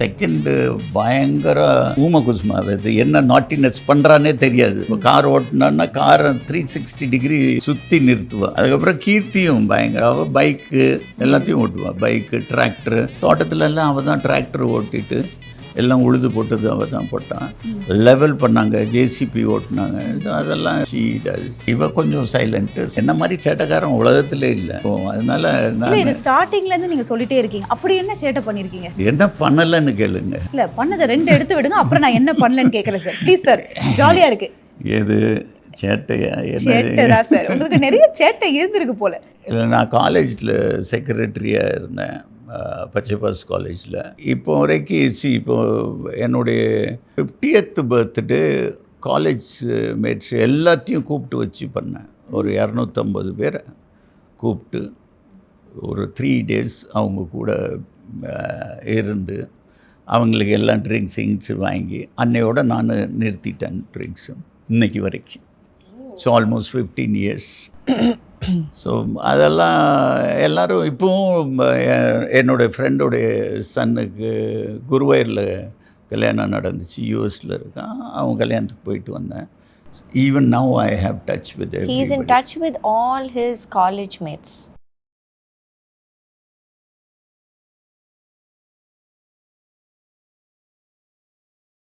Second பயங்கர ஊம குசுமா அது என்ன நாட்டினஸ் பண்ணுறானே தெரியாது. இப்போ கார் ஓட்டினான்னா காரை 360 டிகிரி சுற்றி நிறுத்துவாள். அதுக்கப்புறம் கீர்த்தியும் பயங்கர, அவள் பைக்கு எல்லாத்தையும் ஓட்டுவாள். பைக்கு, டிராக்டரு, தோட்டத்துல எல்லாம் அவள் தான் டிராக்டர் ஓட்டிட்டு எல்லாம் உழுது போட்டது அவள் தான் போட்டான். லெவல் பண்ணாங்க, ஜேசிபி ஓட்டினாங்க, அதெல்லாம் இவ கொஞ்சம் சைலண்ட்டு. என்ன மாதிரி சேட்டைக்காரன் உலகத்திலே இல்லை. அதனால இது ஸ்டார்டிங்ல இருந்து நீங்க சொல்லிட்டே இருக்கீங்க. அப்படி என்ன சேட்டை பண்ணிருக்கீங்க? என்ன பண்ணலன்னு கேளுங்க. இல்ல பண்ணதை 2 எடுத்து விடுங்க, அப்புறம் நான் என்ன பண்ணலன்னு கேட்கறேன் சார். ப்ளீஸ் சார், ஜாலியா இருக்கு. எது சேட்டையா? சேட்டைதா சார், உங்களுக்கு நிறைய சேட்டை இருந்திருக்கு போல. இல்லை, நான் காலேஜில் செக்ரட்டரியாக இருந்தேன், பச்சைபாஸ் காலேஜில். இப்போ வரைக்கும் இப்போ என்னுடைய 50th பர்த்டே காலேஜ் மேட்ஸ் எல்லாத்தையும் கூப்பிட்டு வச்சு பண்ணேன். ஒரு 250 பேரை கூப்பிட்டு ஒரு 3 days அவங்க கூட இருந்து அவங்களுக்கு எல்லாம் ட்ரிங்க்ஸ் வாங்கி அன்னையோட நான் நிறுத்திட்டேன் ட்ரிங்க்ஸு இன்னைக்கு வரைக்கும். So almost 15 years. ஸோ அதெல்லாம் எல்லோரும் இப்போவும் என்னுடைய ஃப்ரெண்டோடைய சன்னுக்கு குருவாயூரில் கல்யாணம் நடந்துச்சு, யூஎஸில் இருக்கான். அவன் கல்யாணத்துக்கு போயிட்டு வந்தேன். Even now I have touch with everybody. He is in touch with all his college mates.